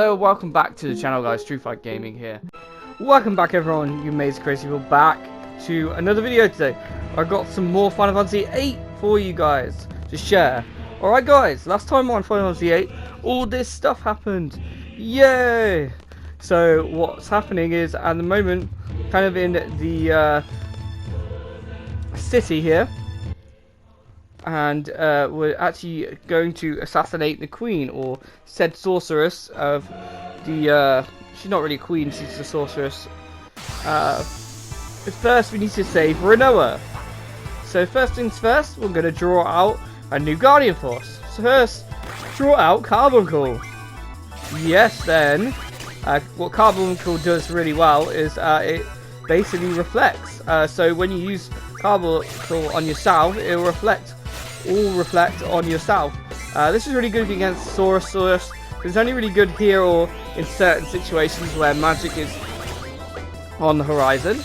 Hello, welcome back to the channel, guys. TrueFight Gaming here. Welcome back, everyone. You amazing crazy people, back to another video today. I got some more Final Fantasy VIII for you guys to share. Alright, guys, last time on Final Fantasy VIII, all this stuff happened. Yay! So what's happening is, at the moment, kind of in the city here, and we're actually going to assassinate the queen, or said sorceress of the she's not really a queen, she's a sorceress. But first we need to save Rinoa. So first things first, we're going to draw out a new Guardian Force. So first, draw out Carbuncle. Yes, then what Carbuncle does really well is it basically reflects. So when you use Carbuncle on yourself, it will all reflect on yourself. This is really good against sorceress. It's only really good here or in certain situations where magic is on the horizon.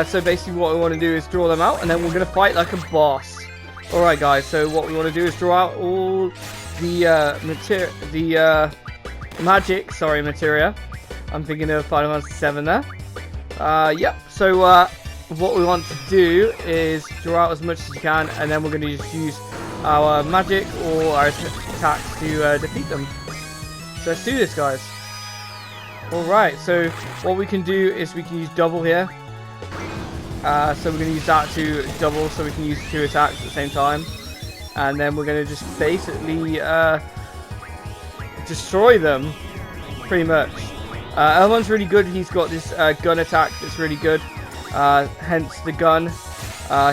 So basically what we want to do is draw them out, and then we're going to fight like a boss. Alright, guys, so what we want to do is draw out all the materia. I'm thinking of Final Fantasy VII there. Yep, so what we want to do is draw out as much as you can, and then we're going to just use our magic or our attacks to defeat them. So let's do this, guys. Alright, so what we can do is we can use double here. So we're going to use that to double, so we can use 2 attacks at the same time. And then we're going to just basically destroy them, pretty much. Elrond's really good. He's got this gun attack that's really good. Hence the gun.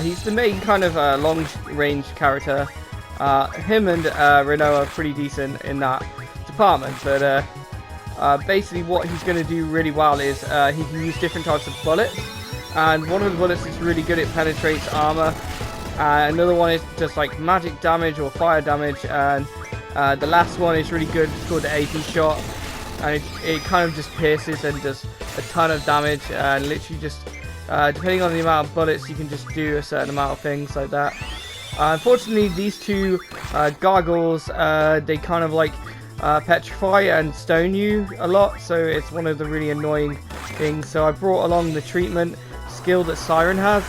He's the main kind of long-range character. Him and Rinoa are pretty decent in that department, but basically what he's going to do really well is he can use different types of bullets, and one of the bullets is really good, it penetrates armor. Another one is just like magic damage or fire damage, and the last one is really good, it's called the AP shot, and it kind of just pierces and does a ton of damage, and literally just depending on the amount of bullets you can just do a certain amount of things like that. Unfortunately, these two gargoyles, they kind of like petrify and stone you a lot, so it's one of the really annoying things. So I brought along the treatment skill that Siren has.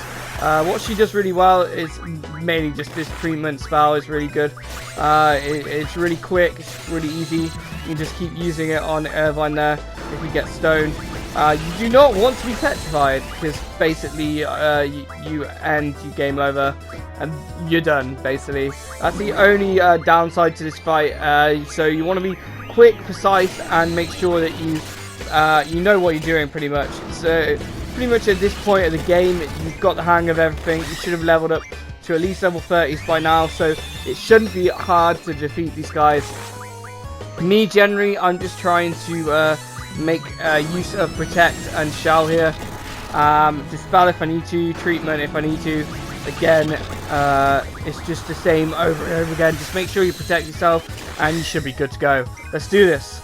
What she does really well is mainly just this treatment spell is really good. It's really quick, it's really easy. You can just keep using it on Irvine there if you get stoned. You do not want to be petrified, because basically you end your game over and you're done, basically. That's the only downside to this fight. So you want to be quick, precise, and make sure that you know what you're doing, pretty much. So pretty much at this point of the game, you've got the hang of everything. You should have leveled up to at least level 30s by now, so it shouldn't be hard to defeat these guys. Me, generally, I'm just trying to make use of protect and shell here. Dispel if I need to, treatment if I need to. Again, it's just the same over and over again. Just make sure you protect yourself and you should be good to go. Let's do this.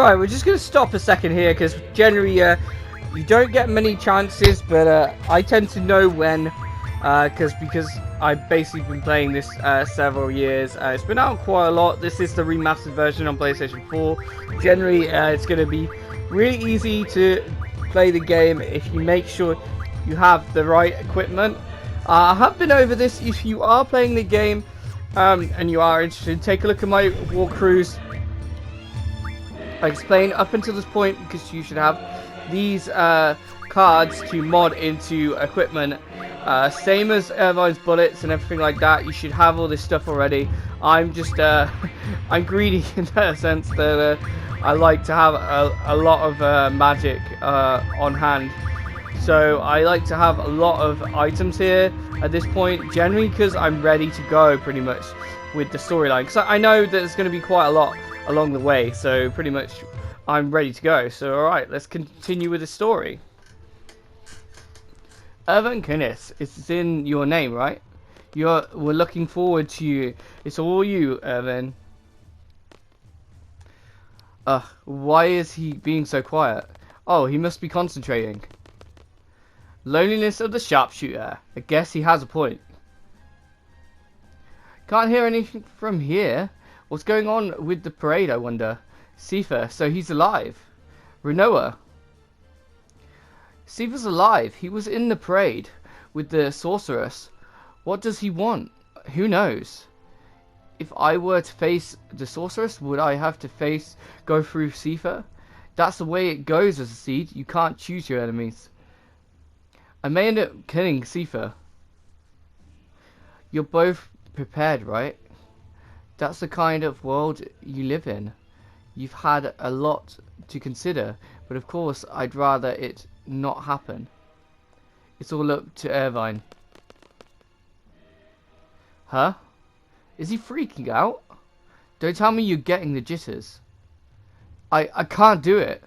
Right, we're just going to stop a second here, because generally you don't get many chances, but I tend to know when, because I've basically been playing this several years. It's been out quite a lot. This is the remastered version on PlayStation 4. Generally, it's going to be really easy to play the game if you make sure you have the right equipment. I have been over this. If you are playing the game and you are interested, take a look at my walkthroughs. I explain up until this point, because you should have these cards to mod into equipment. Same as Irvine's bullets and everything like that. You should have all this stuff already. I'm just I'm greedy in that sense that I like to have a lot of magic on hand. So I like to have a lot of items here at this point, generally because I'm ready to go pretty much with the storyline. Because I know that there's going to be quite a lot along the way, so pretty much I'm ready to go. So alright, let's continue with the story. Irvine Kinnis, it's in your name, right? We're looking forward to you. It's all you, Irvine. Why is he being so quiet? Oh, he must be concentrating. Loneliness of the sharpshooter. I guess he has a point. Can't hear anything from here. What's going on with the parade, I wonder? Seifer, so he's alive. Rinoa. Seifer's alive. He was in the parade with the sorceress. What does he want? Who knows? If I were to face the sorceress, would I have to go through Seifer? That's the way it goes as a seed. You can't choose your enemies. I may end up killing Seifer. You're both prepared, right? That's the kind of world you live in. You've had a lot to consider, but of course I'd rather it not happen. It's all up to Irvine. Huh? Is he freaking out? Don't tell me you're getting the jitters. I can't do it.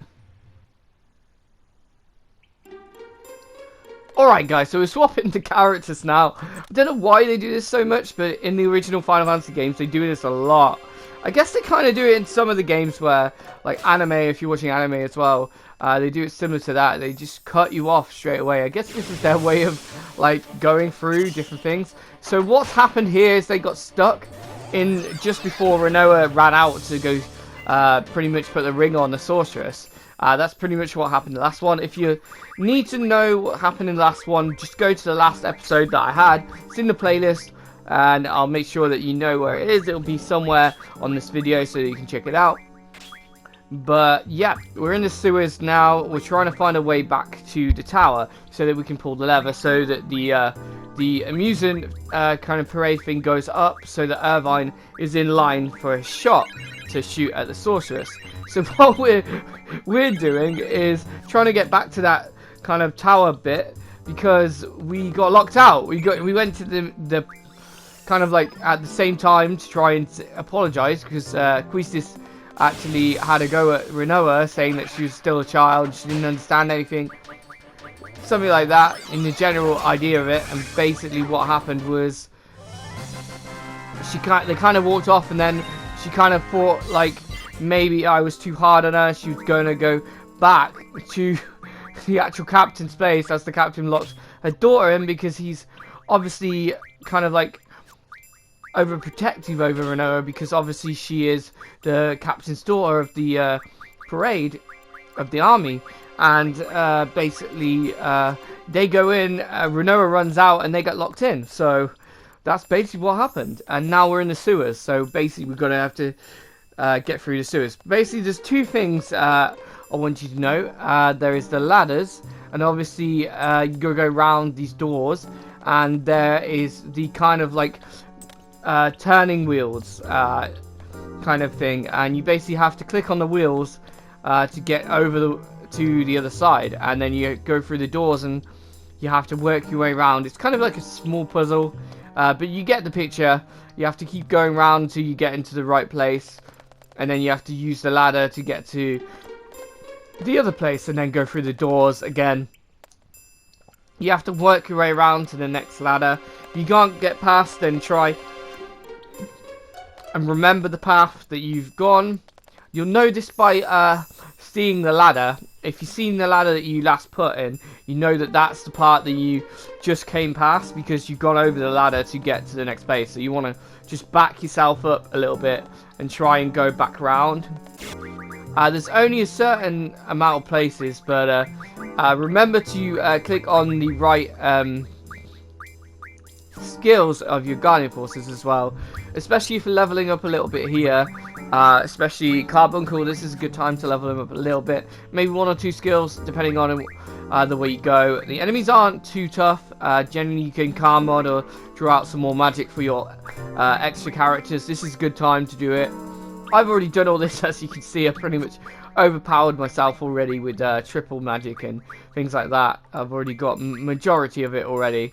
Alright guys, so we're swapping the characters now. I don't know why they do this so much, but in the original Final Fantasy games they do this a lot. I guess they kind of do it in some of the games where, like anime, if you're watching anime as well, they do it similar to that. They just cut you off straight away. I guess this is their way of, like, going through different things. So what's happened here is they got stuck in just before Rinoa ran out to go pretty much put the ring on the sorceress. That's pretty much what happened in the last one. If you need to know what happened in the last one, just go to the last episode that I had. It's in the playlist, and I'll make sure that you know where it is. It'll be somewhere on this video so that you can check it out. But yeah, we're in the sewers now. We're trying to find a way back to the tower so that we can pull the lever so that the amusement kind of parade thing goes up, so that Irvine is in line for a shot to shoot at the sorceress. So what we're doing is trying to get back to that kind of tower bit, because we got locked out. We went to the kind of like at the same time to try and apologize, because Quistis actually had a go at Rinoa, saying that she was still a child, she didn't understand anything, something like that, in the general idea of it. And basically what happened was they kind of walked off, and then she kind of thought like maybe I was too hard on her. She was going to go back to the actual captain's place as the captain locked her daughter in, because he's obviously kind of like overprotective over Rinoa, because obviously she is the captain's daughter of the parade of the army. And basically they go in, Rinoa runs out, and they get locked in. So that's basically what happened. And now we're in the sewers, so basically we're gonna have to get through the sewers. Basically there's two things I want you to know. There is the ladders, and obviously you go around these doors, and there is the kind of like turning wheels kind of thing, and you basically have to click on the wheels to get over to the other side, and then you go through the doors and you have to work your way around. It's kind of like a small puzzle, but you get the picture. You have to keep going around until you get into the right place, and then you have to use the ladder to get to the other place, and then go through the doors again. You have to work your way around to the next ladder. If you can't get past, then try and remember the path that you've gone. You'll know this by seeing the ladder. If you've seen the ladder that you last put in, you know that that's the part that you just came past because you've gone over the ladder to get to the next base. So you want to just back yourself up a little bit and try and go back around. There's only a certain amount of places, but remember to click on the right skills of your Guardian Forces as well, especially if you're leveling up a little bit here. Especially Carbuncle, this is a good time to level him up a little bit. Maybe 1 or 2 skills, depending on the way you go. The enemies aren't too tough. Generally, you can calm mod or draw out some more magic for your extra characters. This is a good time to do it. I've already done all this, as you can see. I've pretty much overpowered myself already with triple magic and things like that. I've already got majority of it already.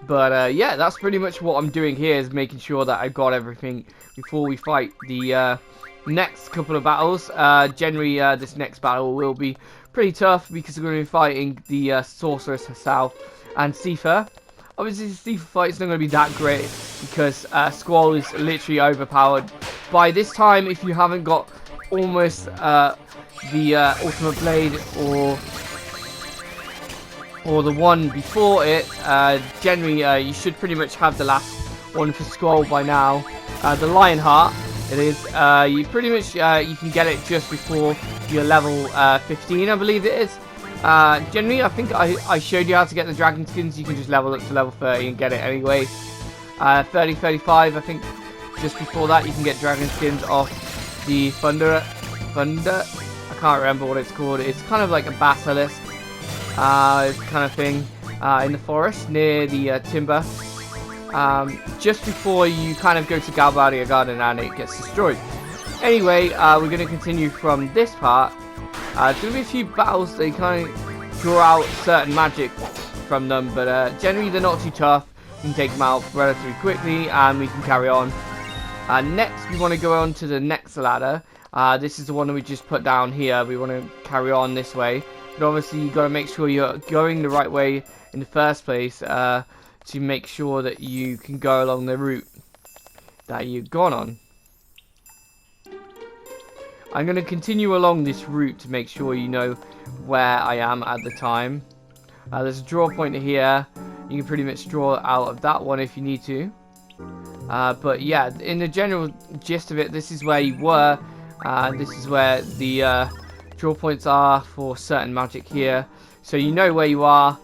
But yeah, that's pretty much what I'm doing here, is making sure that I've got everything before we fight the next couple of battles. Generally, this next battle will be pretty tough because we're going to be fighting the Sorceress herself and Seifer. Obviously, the Seifer fight is not going to be that great because Squall is literally overpowered. By this time, if you haven't got almost the Ultimate Blade or the one before it, generally you should pretty much have the last one for Squall by now. The Lionheart, it is, you pretty much, you can get it just before your level 15, I believe it is. Generally, I think I showed you how to get the Dragon Skins. You can just level up to level 30 and get it anyway. 30, 35, I think just before that you can get Dragon Skins off the Thunder, I can't remember what it's called. It's kind of like a basilisk kind of thing in the forest near the timber. Just before you kind of go to Galbadia Garden and it gets destroyed. Anyway, we're going to continue from this part. There's going to be a few battles that you kind of draw out certain magic from them, but generally they're not too tough. You can take them out relatively quickly and we can carry on. Next, we want to go on to the next ladder. This is the one that we just put down here. We want to carry on this way. But obviously, you've got to make sure you're going the right way in the first place to make sure that you can go along the route that you've gone on. I'm going to continue along this route to make sure you know where I am at the time. There's a draw pointer here. You can pretty much draw out of that one if you need to. But yeah, in the general gist of it, this is where you were. This is where the draw points are for certain magic here. So you know where you are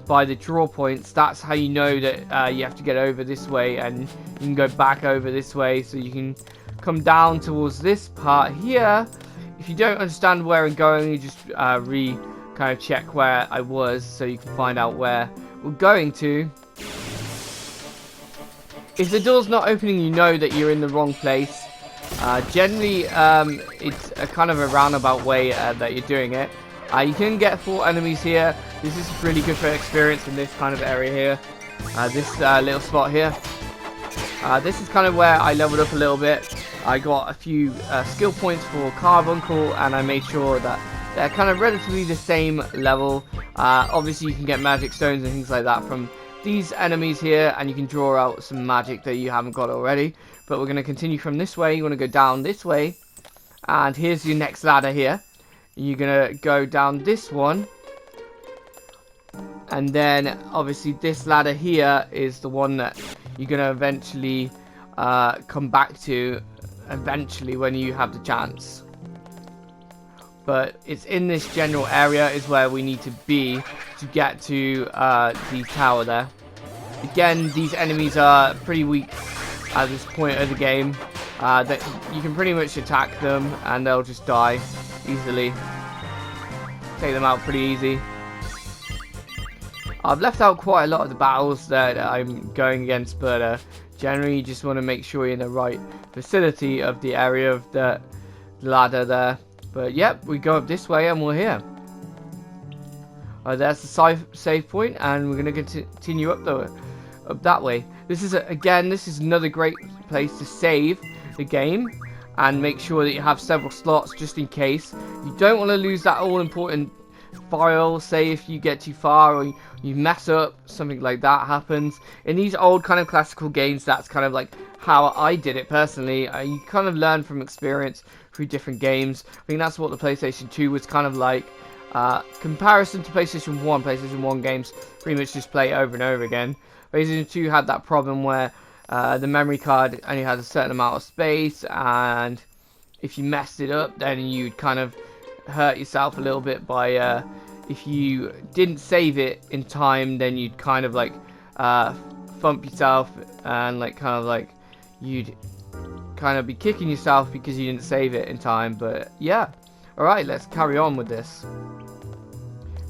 by the draw points. That's how you know that you have to get over this way, and you can go back over this way. So you can come down towards this part here. If you don't understand where I'm going, you just kind of check where I was so you can find out where we're going to. If the door's not opening, you know that you're in the wrong place. Generally, it's a kind of a roundabout way that you're doing it. You can get 4 enemies here. This is really good for experience in this kind of area here. This little spot here. This is kind of where I leveled up a little bit. I got a few skill points for Carbuncle, and I made sure that they're kind of relatively the same level. Obviously, you can get magic stones and things like that from these enemies here, and you can draw out some magic that you haven't got already. But we're going to continue from this way. You want to go down this way, and here's your next ladder here. You're going to go down this one, and then obviously this ladder here is the one that you're going to eventually come back to eventually when you have the chance. But it's in this general area is where we need to be to get to the tower there. Again, these enemies are pretty weak at this point of the game. That you can pretty much attack them and they'll just die easily. Take them out pretty easy. I've left out quite a lot of the battles that I'm going against, but generally you just want to make sure you're in the right vicinity of the area of the ladder there. But yep, we go up this way and we're here. There's the save point, and we're going to continue up that way. This is this is another great place to save the game and make sure that you have several slots just in case. You don't want to lose that all important file, say if you get too far or you mess up, something like that happens. In these old kind of classical games, that's kind of like how I did it personally. You kind of learn from experience through different games. I think that's what the PlayStation 2 was kind of like. Comparison to PlayStation 1 games pretty much just play over and over again. PlayStation 2 had that problem where the memory card only had a certain amount of space, and if you messed it up, then you'd kind of hurt yourself a little bit by if you didn't save it in time, then you'd kind of like thump yourself, and like kind of like you'd kind of be kicking yourself because you didn't save it in time. But yeah, alright, let's carry on with this.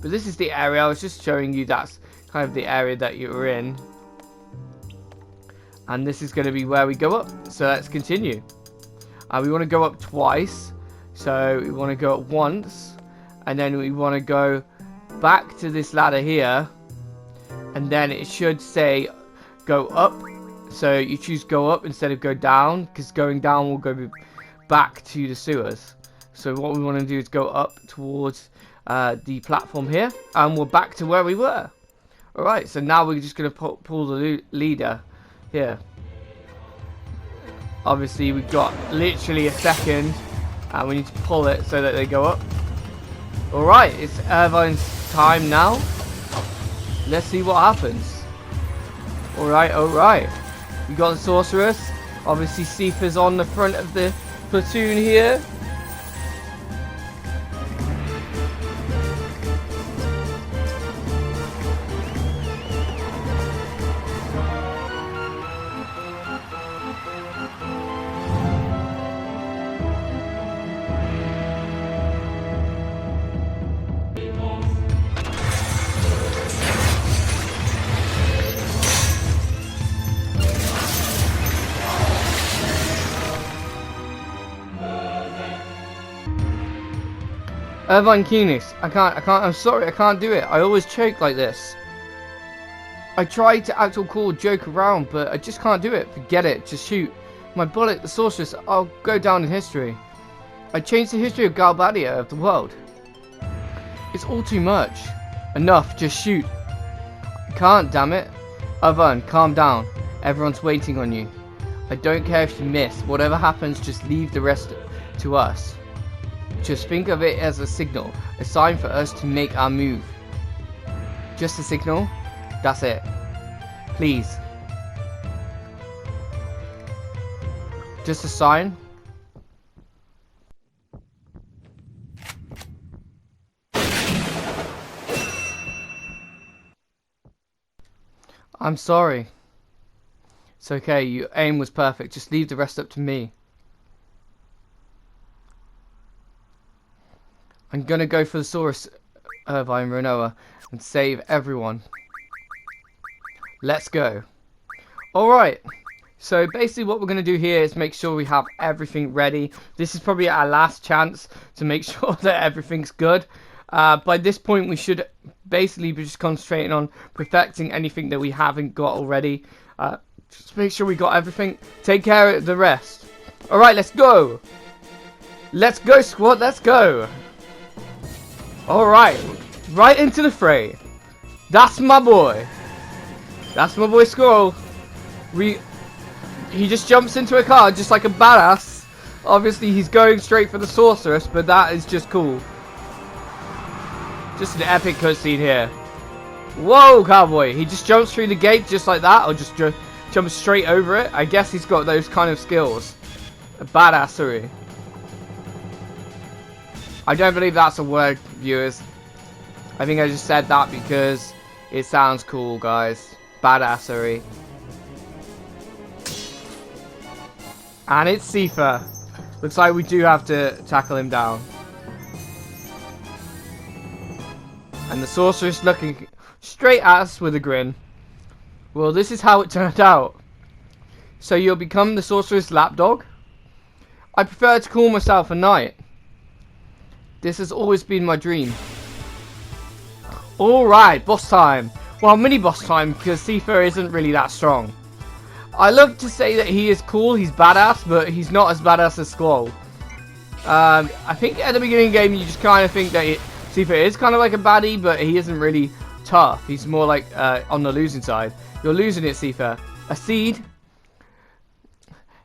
But this is the area I was just showing you. That's kind of the area that you're in, and this is going to be where we go up. So let's continue. We want to go up twice. So we want to go up once, and then we want to go back to this ladder here, and then it should say go up. So you choose go up instead of go down, because going down will go back to the sewers. So what we want to do is go up towards the platform here, and we're back to where we were. Alright, so now we're just going to pull the leader here. Obviously we've got literally a second, and we need to pull it so that they go up. Alright, it's Irvine's time now. Let's see what happens. Alright, alright. We got the sorceress. Obviously Sipha's on the front of the platoon here. Irvine Keenis, I'm sorry, I can't do it. I always choke like this. I tried to act all cool, joke around, but I just can't do it. Forget it, just shoot. My bullet, the sorceress, I'll go down in history. I changed the history of Galbadia, of the world. It's all too much. Enough, just shoot. I can't, damn it. Irvine, calm down. Everyone's waiting on you. I don't care if you miss. Whatever happens, just leave the rest to us. Just think of it as a signal, a sign for us to make our move. Just a signal? That's it. Please. Just a sign? I'm sorry. It's okay, your aim was perfect. Just leave the rest up to me. I'm gonna go for the Saurus, Irvine Rinoa, and save everyone. Let's go. Alright, so basically what we're gonna do here is make sure we have everything ready. This is probably our last chance to make sure that everything's good. By this point we should basically be just concentrating on perfecting anything that we haven't got already. Just make sure we got everything. Take care of the rest. Alright, let's go. Let's go, squad, let's go. Alright, right into the fray. That's my boy. That's my boy Squirrel. He just jumps into a car just like a badass. Obviously he's going straight for the sorceress, but that is just cool. Just an epic cutscene here. Whoa, cowboy. He just jumps through the gate just like that, or just jumps straight over it. I guess he's got those kind of skills. A badassery. I don't believe that's a word, viewers. I think I just said that because it sounds cool, guys. Badassery. And it's Sipha. Looks like we do have to tackle him down. And the sorceress looking straight at us with a grin. Well, this is how it turned out. So you'll become the sorceress lapdog? I prefer to call myself a knight. This has always been my dream. Alright, boss time. Well, mini boss time, because Sipha isn't really that strong. I love to say that he is cool, he's badass, but he's not as badass as Squall. I think at the beginning of the game you just kind of think that Seifer is kind of like a baddie, but he isn't really tough. He's more like on the losing side. You're losing it, Seifer. A seed.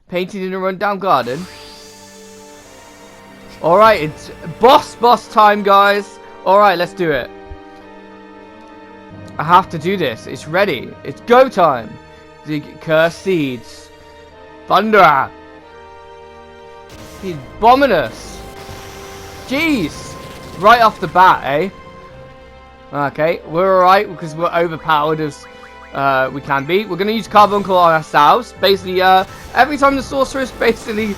Painted in a rundown garden. Alright, it's boss time, guys. Alright, let's do it. I have to do this. It's ready. It's go time. Dig cursed seeds. Thunder. He's bombing us. Jeez. Right off the bat, eh? Okay, we're alright because we're overpowered as we can be. We're going to use Carbuncle on ourselves. Basically, every time the sorceress basically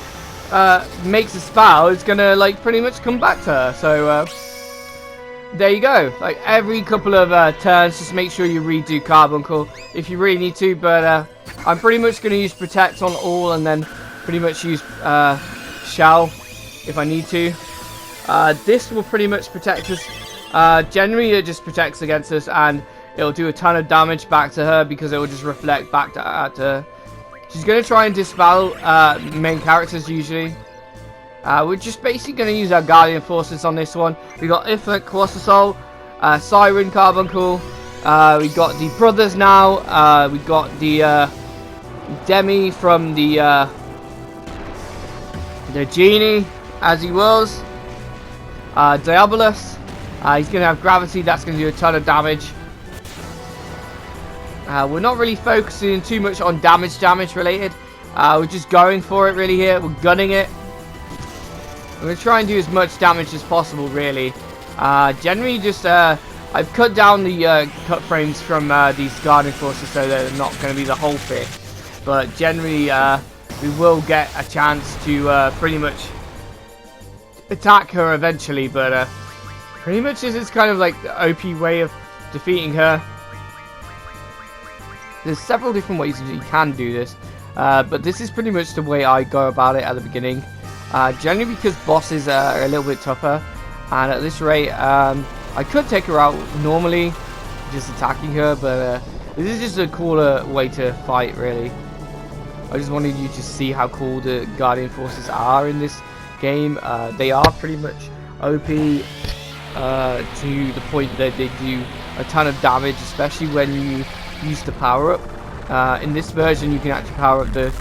makes a spell, it's going to like pretty much come back to her. So, there you go. Like every couple of turns, just make sure you redo Carbuncle if you really need to. But I'm pretty much going to use Protect on all and then pretty much use Shell if I need to. This will pretty much protect us. Generally, it just protects against us and it'll do a ton of damage back to her because it will just reflect back to her. She's going to try and dispel main characters usually. We're just basically going to use our Guardian Forces on this one. We got Infinite Colossus, Siren, Carbuncle. We got the brothers now. We got the Demi from the Genie, as he was. Diabolus. He's going to have Gravity. That's going to do a ton of damage. We're not really focusing too much on damage related. We're just going for it really here. We're gunning it. I'm going to try and do as much damage as possible, really. Generally, just I've cut down the cut frames from these Guardian Forces so they're not going to be the whole fit. But generally, we will get a chance to pretty much attack her eventually. But pretty much this is kind of like the OP way of defeating her. There's several different ways that you can do this. But this is pretty much the way I go about it at the beginning. Generally because bosses are a little bit tougher, and at this rate I could take her out normally just attacking her, but this is just a cooler way to fight really. I just wanted you to see how cool the Guardian Forces are in this game. They are pretty much OP to the point that they do a ton of damage, especially when you use the power up. In this version you can actually power up the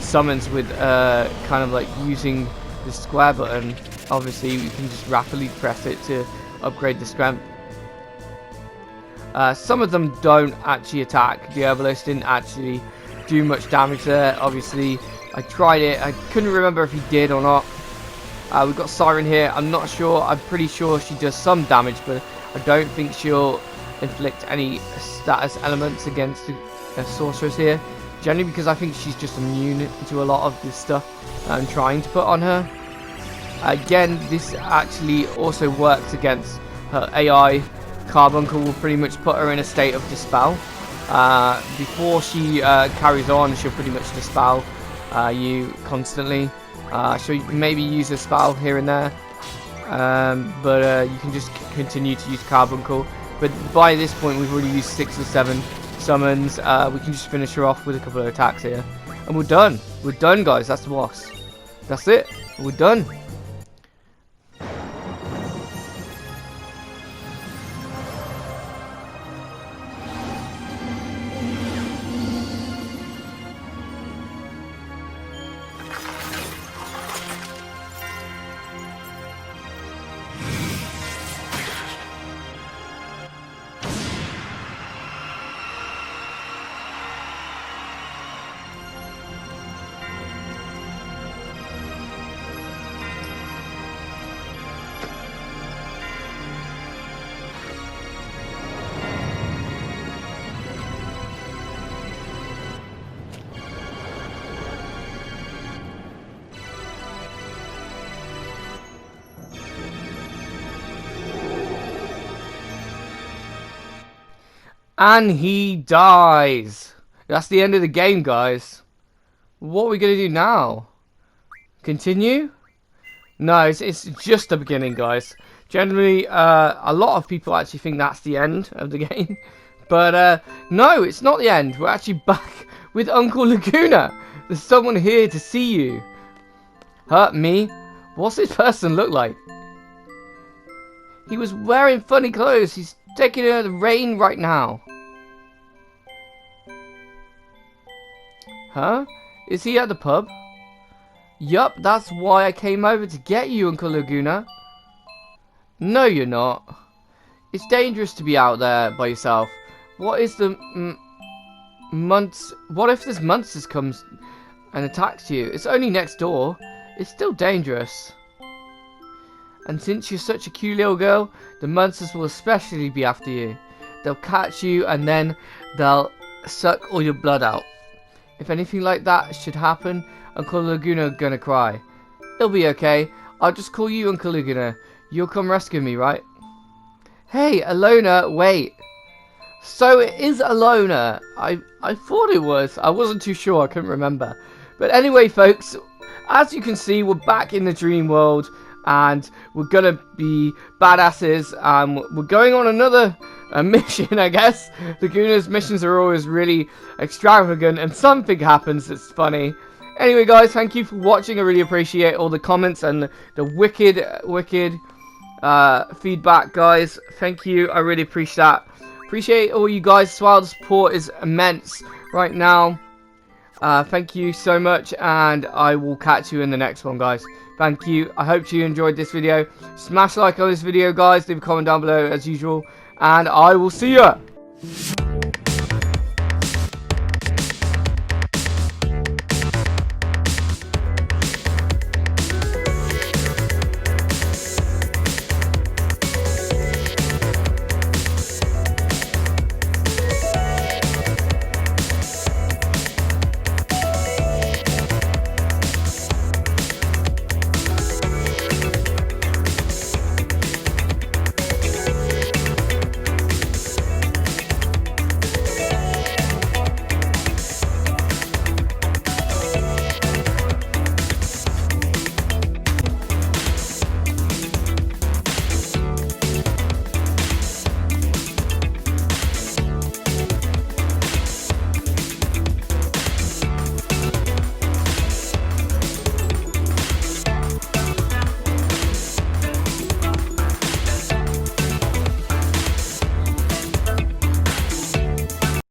summons with kind of like using the square button. Obviously you can just rapidly press it to upgrade the strength. Some of them don't actually attack. Diabolus didn't actually do much damage there. Obviously I tried it, I couldn't remember if he did or not. We've got Siren here. I'm not sure, I'm pretty sure she does some damage, but I don't think she'll inflict any status elements against the sorceress here. Generally because I think she's just immune to a lot of this stuff I'm trying to put on her. Again, this actually also works against her AI. Carbuncle will pretty much put her in a state of dispel. Before she carries on, she'll pretty much dispel you constantly. She'll maybe use a spell here and there. But you can just continue to use Carbuncle. But by this point, we've already used 6 or 7 summons. We can just finish her off with a couple of attacks here. And we're done. We're done, guys. That's the boss. That's it. We're done. And he dies. That's the end of the game, guys. What are we going to do now? Continue? No, it's just the beginning, guys. Generally, a lot of people actually think that's the end of the game. But, no, it's not the end. We're actually back with Uncle Laguna. There's someone here to see you. Me? What's this person look like? He was wearing funny clothes. He's taking in the rain right now. Huh? Is he at the pub? Yup, that's why I came over to get you, Uncle Laguna. No, you're not. It's dangerous to be out there by yourself. What is the What if this monster comes and attacks you? It's only next door. It's still dangerous. And since you're such a cute little girl, the monsters will especially be after you. They'll catch you and then they'll suck all your blood out. If anything like that should happen, Uncle Laguna gonna cry. It'll be okay. I'll just call you Uncle Laguna. You'll come rescue me, right? Hey, Alona, wait. So it is Alona. I thought it was. I wasn't too sure. I couldn't remember. But anyway, folks, as you can see, we're back in the dream world. And we're gonna be badasses. We're going on another mission, I guess. Laguna's missions are always really extravagant, and something happens that's funny. Anyway, guys, thank you for watching. I really appreciate all the comments and the wicked feedback, guys. Thank you. I really appreciate that. Appreciate all you guys as well. The support is immense right now. Thank you so much, and I will catch you in the next one, guys. Thank you. I hope you enjoyed this video. Smash like on this video, guys. Leave a comment down below as usual, and I will see you.